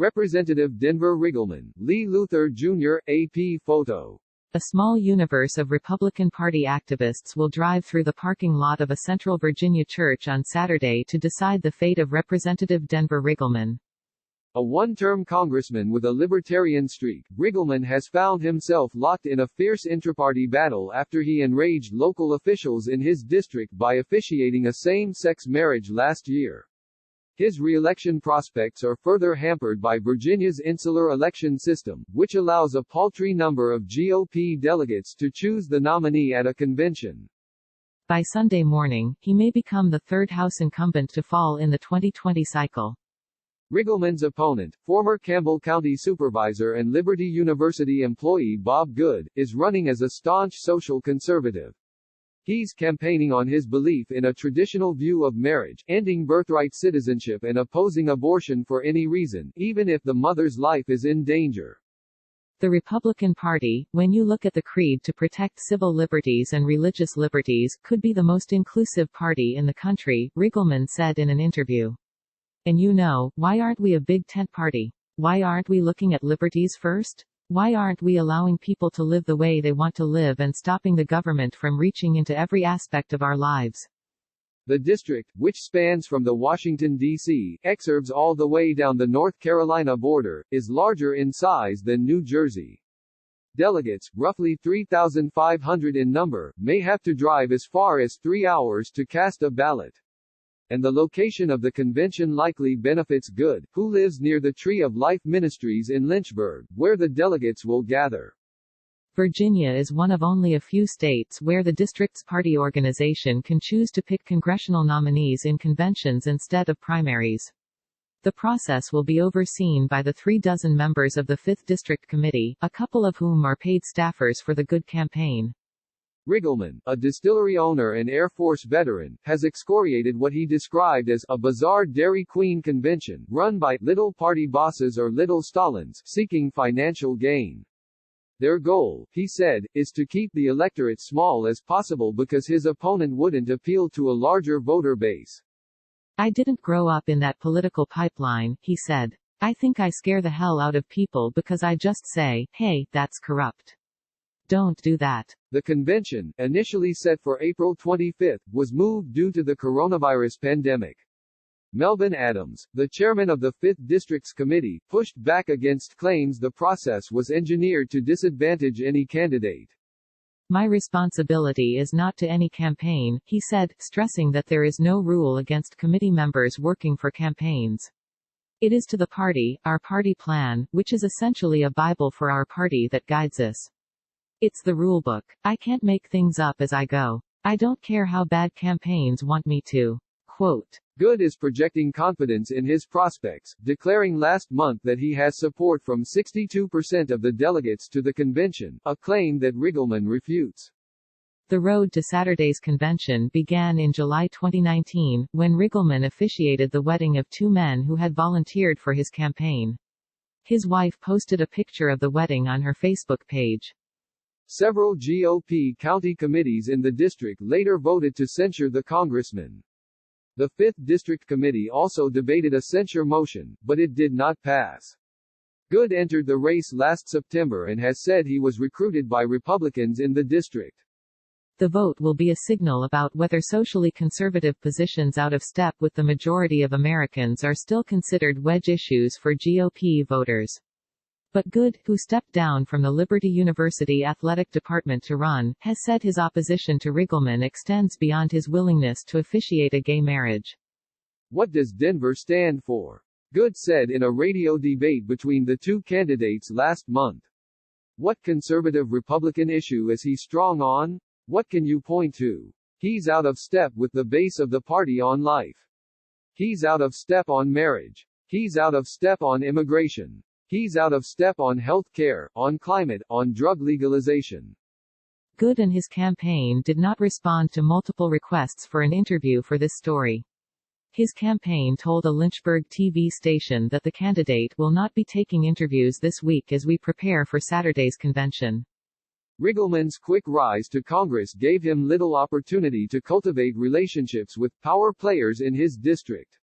Representative Denver Riggleman, Lee Luther Jr., AP photo. A small universe of Republican Party activists will drive through the parking lot of a Central Virginia church on Saturday to decide the fate of Representative Denver Riggleman. A one-term congressman with a libertarian streak, Riggleman has found himself locked in a fierce intraparty battle after he enraged local officials in his district by officiating a same-sex marriage last year. His re-election prospects are further hampered by Virginia's insular election system, which allows a paltry number of GOP delegates to choose the nominee at a convention. By Sunday morning, he may become the third House incumbent to fall in the 2020 cycle. Riggleman's opponent, former Campbell County supervisor and Liberty University employee Bob Good, is running as a staunch social conservative. He's campaigning on his belief in a traditional view of marriage, ending birthright citizenship and opposing abortion for any reason, even if the mother's life is in danger. The Republican Party, when you look at the creed to protect civil liberties and religious liberties, could be the most inclusive party in the country, Riggleman said in an interview. And you know, why aren't we a big tent party? Why aren't we looking at liberties first? Why aren't we allowing people to live the way they want to live and stopping the government from reaching into every aspect of our lives? The district, which spans from the Washington, D.C., exurbs all the way down the North Carolina border, is larger in size than New Jersey. Delegates, roughly 3,500 in number, may have to drive as far as 3 hours to cast a ballot. And the location of the convention likely benefits Good, who lives near the Tree of Life Ministries in Lynchburg, where the delegates will gather. Virginia is one of only a few states where the district's party organization can choose to pick congressional nominees in conventions instead of primaries. The process will be overseen by the 36 members of the 5th District Committee, a couple of whom are paid staffers for the Good campaign. Riggleman, a distillery owner and Air Force veteran, has excoriated what he described as a bizarre Dairy Queen convention, run by little party bosses or little Stalins, seeking financial gain. Their goal, he said, is to keep the electorate small as possible because his opponent wouldn't appeal to a larger voter base. I didn't grow up in that political pipeline, he said. I think I scare the hell out of people because I just say, hey, that's corrupt. Don't do that. The convention, initially set for April 25, was moved due to the coronavirus pandemic. Melvin Adams, the chairman of the 5th District's committee, pushed back against claims the process was engineered to disadvantage any candidate. My responsibility is not to any campaign, he said, stressing that there is no rule against committee members working for campaigns. It is to the party, our party plan, which is essentially a Bible for our party that guides us. It's the rulebook. I can't make things up as I go. I don't care how bad campaigns want me to. Quote. Good is projecting confidence in his prospects, declaring last month that he has support from 62% of the delegates to the convention, a claim that Riggleman refutes. The road to Saturday's convention began in July 2019, when Riggleman officiated the wedding of 2 men who had volunteered for his campaign. His wife posted a picture of the wedding on her Facebook page. Several GOP county committees in the district later voted to censure the congressman. The 5th District Committee also debated a censure motion, but it did not pass. Good entered the race last September and has said he was recruited by Republicans in the district. The vote will be a signal about whether socially conservative positions out of step with the majority of Americans are still considered wedge issues for GOP voters. But Good, who stepped down from the Liberty University athletic department to run, has said his opposition to Riggleman extends beyond his willingness to officiate a gay marriage. What does Denver stand for? Good said in a radio debate between the two candidates last month. What conservative Republican issue is he strong on? What can you point to? He's out of step with the base of the party on life. He's out of step on marriage. He's out of step on immigration. He's out of step on health care, on climate, on drug legalization. Good and his campaign did not respond to multiple requests for an interview for this story. His campaign told a Lynchburg TV station that the candidate will not be taking interviews this week as we prepare for Saturday's convention. Riggleman's quick rise to Congress gave him little opportunity to cultivate relationships with power players in his district.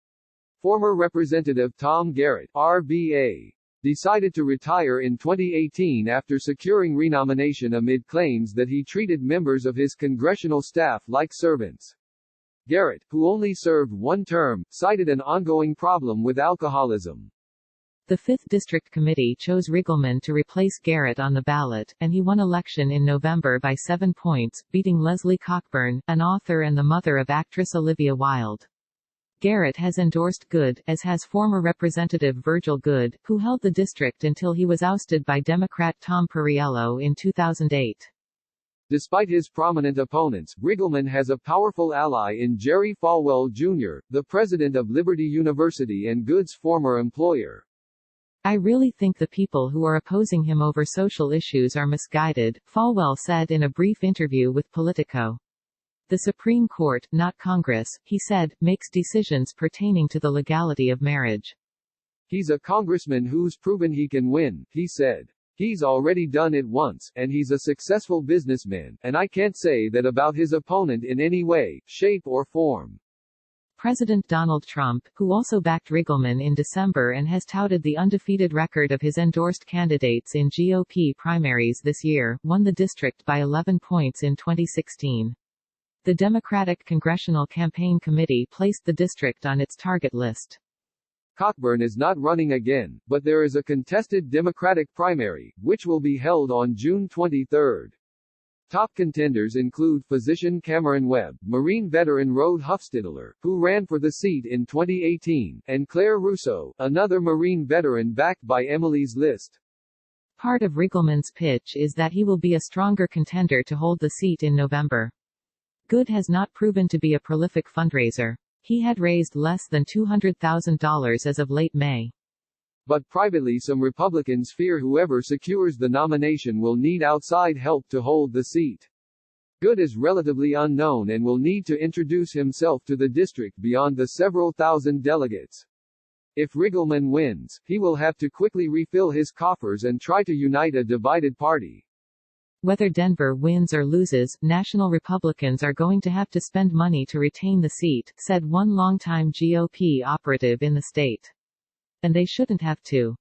Former Representative Tom Garrett, RBA, decided to retire in 2018 after securing renomination amid claims that he treated members of his congressional staff like servants. Garrett, who only served one term, cited an ongoing problem with alcoholism. The 5th District Committee chose Riggleman to replace Garrett on the ballot, and he won election in November by 7 points, beating Leslie Cockburn, an author and the mother of actress Olivia Wilde. Garrett has endorsed Good, as has former Representative Virgil Good, who held the district until he was ousted by Democrat Tom Perriello in 2008. Despite his prominent opponents, Riggleman has a powerful ally in Jerry Falwell Jr., the president of Liberty University and Good's former employer. I really think the people who are opposing him over social issues are misguided, Falwell said in a brief interview with Politico. The Supreme Court, not Congress, he said, makes decisions pertaining to the legality of marriage. He's a congressman who's proven he can win, he said. He's already done it once, and he's a successful businessman, and I can't say that about his opponent in any way, shape or form. President Donald Trump, who also backed Riggleman in December and has touted the undefeated record of his endorsed candidates in GOP primaries this year, won the district by 11 points in 2016. The Democratic Congressional Campaign Committee placed the district on its target list. Cockburn is not running again, but there is a contested Democratic primary, which will be held on June 23. Top contenders include physician Cameron Webb, Marine veteran Rode Huffstidler, who ran for the seat in 2018, and Claire Russo, another Marine veteran backed by Emily's List. Part of Riggleman's pitch is that he will be a stronger contender to hold the seat in November. Good has not proven to be a prolific fundraiser. He had raised less than $200,000 as of late May. But privately some Republicans fear whoever secures the nomination will need outside help to hold the seat. Good is relatively unknown and will need to introduce himself to the district beyond the several thousand delegates. If Riggleman wins, he will have to quickly refill his coffers and try to unite a divided party. Whether Denver wins or loses, national Republicans are going to have to spend money to retain the seat, said one longtime GOP operative in the state. And they shouldn't have to.